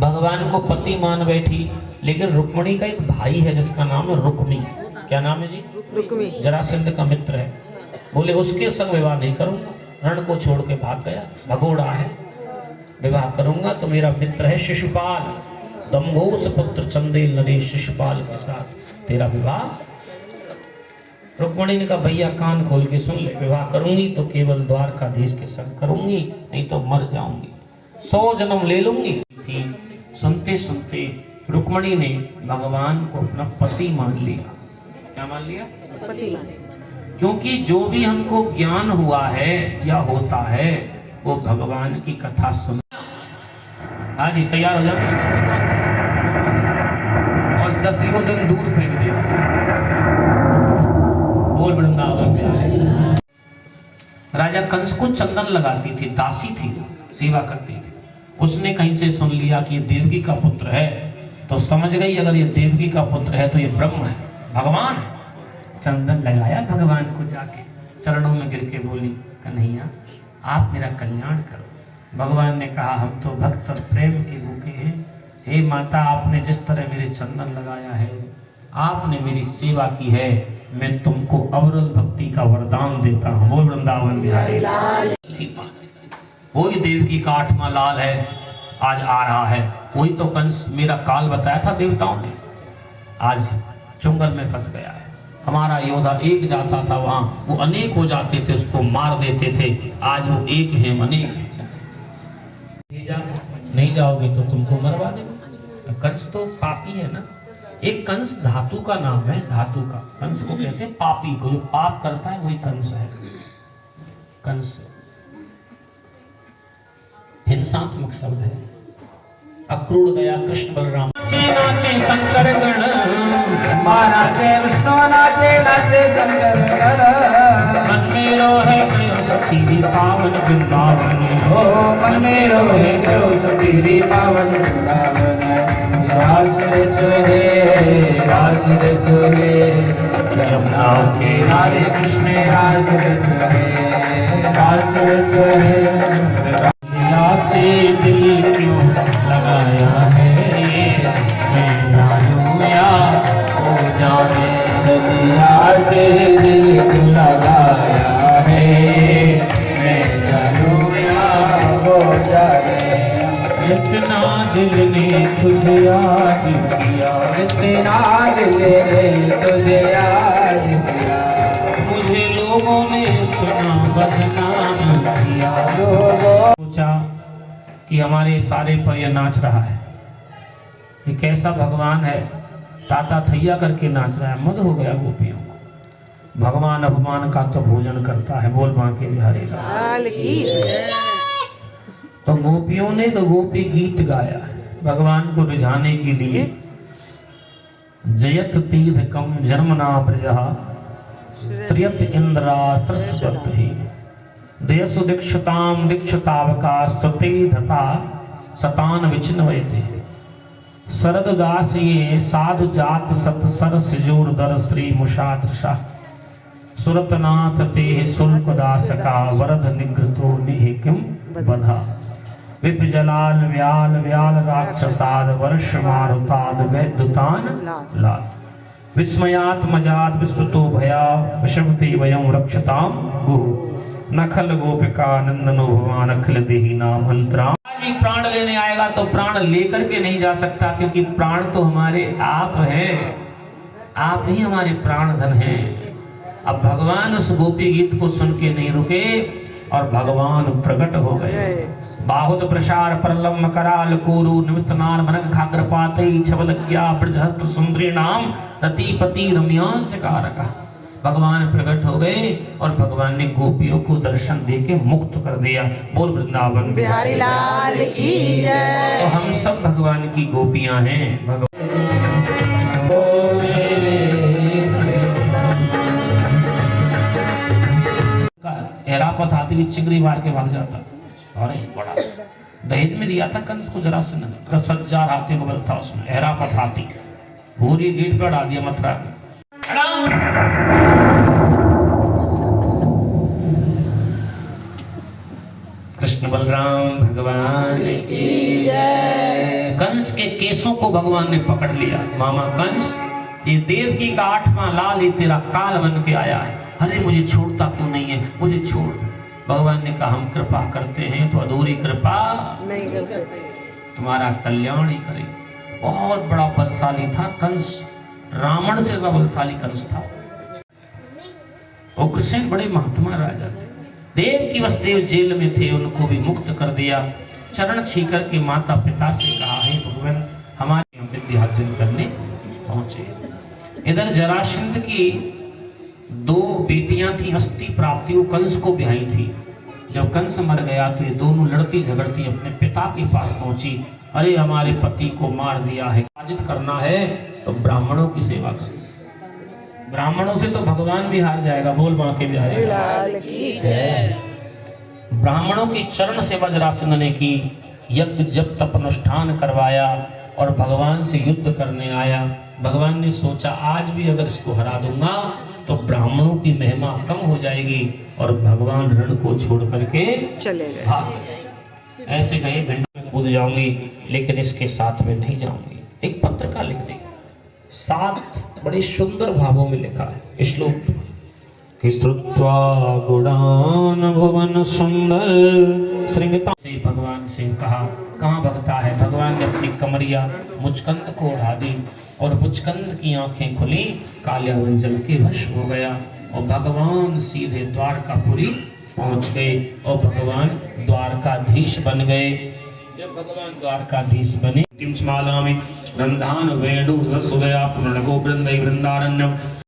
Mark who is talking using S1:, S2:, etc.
S1: भगवान को पति मान बैठी, लेकिन रुक्मिणी का एक भाई है जिसका नाम है रुक्मी। क्या नाम है जी? रुक्मी। जरासंध का मित्र है। बोले उसके संग विवाह नहीं करूंगा, रण को छोड़ के भाग गया, भगोड़ा है। विवाह करूंगा तो मेरा मित्र है शिशुपाल, दम्भोस पुत्र चंदेल नरेश शिशुपाल के साथ तेरा विवाह। रुक्मिणी ने कहा भैया कान खोल के सुन ले, विवाह करूंगी तो केवल द्वारकाधीश के संग करूंगी, नहीं तो मर जाऊंगी, 100 जन्म ले लूंगी। थी सुनते सुनते रुक्मिणी ने भगवान को अपना पति मान लिया। क्या मान लिया? पति मान लिया। क्योंकि जो भी हमको ज्ञान हुआ है या होता है वो भगवान की कथा सुन। हाँ जी, तैयार हो जाओ और 10 दिन दूर फेंक दे। बोल वृंदावन में। राजा कंस को चंदन लगाती थी, दासी थी, सेवा करती थी। उसने कहीं से सुन लिया कि ये देवकी का पुत्र है, तो समझ गई अगर ये देवकी का पुत्र है तो ये ब्रह्म है, भगवान है। चंदन लगाया भगवान को, जाके चरणों में गिर के बोली कन्हैया आप मेरा कल्याण करो। भगवान ने कहा हम तो भक्त और प्रेम के भूखे हैं, हे माता आपने जिस तरह मेरे चंदन लगाया है, आपने मेरी सेवा की है, मैं तुमको अवरल भक्ति का वरदान देता हूँ। बोल वृंदावन बिहारी लाल। वही देवकी का 8वां लाल है, आज आ रहा है। वही तो कंस मेरा काल बताया था देवताओं ने, आज चुंगल में फंस गया है। हमारा योद्धा एक जाता था वहां, वो अनेक हो जाते थे, उसको मार देते थे। आज वो एक है, अनेक है। नहीं जाओगे तो तुमको मरवा देंगे। कंस तो पापी है ना। एक कंस धातु का नाम है, धातु का। कंस को कहते हैं पापी को, जो पाप करता है वही कंस है। कंस हिंसात्मक शब्द है। अक्रूर गया कृष्ण बलराम नाचे शंकर गण, मारा देव नाचे नाचे शंकर गण। मन में रोहे गयो सखी पावन वृंदावन, हो मन में रोहे गयो सखी पावन वृंदावन। रास रचोहे रास रचोहे, यमुना के किनारे कृष्ण रास रचोहे रास रचोहे। से दिल क्यों लगाया है, मैं जानूं या हो जाने। दुनिया से दिल क्यों लगाया है, मैं जानूं या हो जाने। इतना दिल ने तुझे याद किया, इतना दिल ने तुझे याद किया। मुझे लोगों ने इतना बदनाम किया। सोचा कि हमारे सारे पर यह नाच रहा है, ये कैसा भगवान है, ताता थैया करके नाच रहा है। मद हो गया गोपियों को। भगवान अपमान का तो भोजन करता है। बोल बांके बिहारी लाल की। तो गोपियों ने तो गोपी गीत गाया भगवान को रिझाने के लिए। जयत तीर्थ कम जन्मना प्रजा, त्रियत इंद्रास्त्रस्वत ही। देयसु दीक्षुताम दीक्षुतावका स्तुते धता सतान विचिन्वयते। शरद दास ये साधु जात सत सर सिजोर दर श्री मुषादृशा। सुरतनाथ ते शुल्क दास का वरद निग्रतो निहि किम बधा। विप जलाल व्याल व्याल राक्षसाद वर्ष मारुताद वैद्युतान लाल। विस्मयात्मजात विस्तुतो भया विषमते वयं रक्षताम गुहु। नखल गोपिका नंदनो भगवान अखिल देही नाम अंतराम। प्राण लेने आएगा तो प्राण लेकर के नहीं जा सकता, क्योंकि प्राण तो हमारे आप हैं, आप ही हमारे प्राण धन हैं। अब भगवान उस गोपी गीत को सुन के नहीं रुके और भगवान प्रकट हो गए। बाहुत प्रसार परलम कराल कोरु निमित्तनान मनक खाग्रपाते छवलज्ञा ब्रजहस्त सुंदरी नाम रतिपति रम्यांचकारका। भगवान प्रकट हो गए और भगवान ने गोपियों को दर्शन देके मुक्त कर दिया। बोल वृंदावन बिहारी लाल की जय। तो हम सब भगवान की गोपियां हैं। एरापत हाथी की चिंगड़ी मार के भाग जाता। अरे बड़ा दहेज में दिया था कंस को जरासंध ने, 10,000 हाथी को बल था उसमें। एरापत हाथी पूरी गेट पर डाल दिया मथुरा के। कृष्ण बलराम भगवान की जय। कंस के केसों को भगवान ने पकड़ लिया। मामा कंस, ये देवकी का 8वां लाल ही तेरा काल बन के आया है, अरे मुझे छोड़ता क्यों नहीं है, मुझे छोड़। भगवान ने कहा हम कृपा करते हैं तो अधूरी कृपा नहीं करते, तुम्हारा कल्याण ही करे। बहुत बड़ा बलशाली था कंस, रावण से बलशाली कंस था। उग्रसेन बड़े महात्मा राजा थे। देव की वसुदेव जेल में थे, उनको भी मुक्त कर दिया। चरण छीकर के माता पिता से कहा है भगवान हमारे विद्यार्जन करने पहुंचे। इधर जरासंध की 2 बेटियां थी, हस्ती प्राप्ति, वो कंस को ब्याही थी। जब कंस मर गया तो ये दोनों लड़ती झगड़ती अपने पिता के पास पहुंची, अरे हमारे पति को मार दिया है, पराजित करना है तो ब्राह्मणों की सेवा करो। ब्राह्मणों से तो भगवान भी हार जाएगा, बोल बांके भी हारेगा। ब्राह्मणों की चरण सेवा जरासंध ने की, यज्ञ जप तप अनुष्ठान करवाया और भगवान से युद्ध करने आया। भगवान ने सोचा आज भी अगर इसको हरा दूंगा तो ब्राह्मणों की महिमा कम हो जाएगी और भगवान रण को छोड़ करके चले गए। ऐसे कहीं भिंड में कूद जाऊंगी लेकिन इसके साथ में नहीं जाऊंगी। एक पत्रिका लिख दी, 7 बड़े सुंदर भावों में लिखा है श्लोक कि श्रुत्वा गुणान भुवन सुंदर श्रृंगता से भगवान से कहा कहाँ भगता है। भगवान ने अपनी कमरिया मुचकंद को उड़ा दी और मुचकंद की आंखें खुली, काल्यावन जल के वश हो गया और भगवान सीधे द्वारकापुरी पहुंच गए और भगवान द्वारकाधीश बन गए। जब भगवान द्वारकाधीश बने, माला में रंधान वेणु रस उदया पूर्ण गोवृंद वृंदारण्यम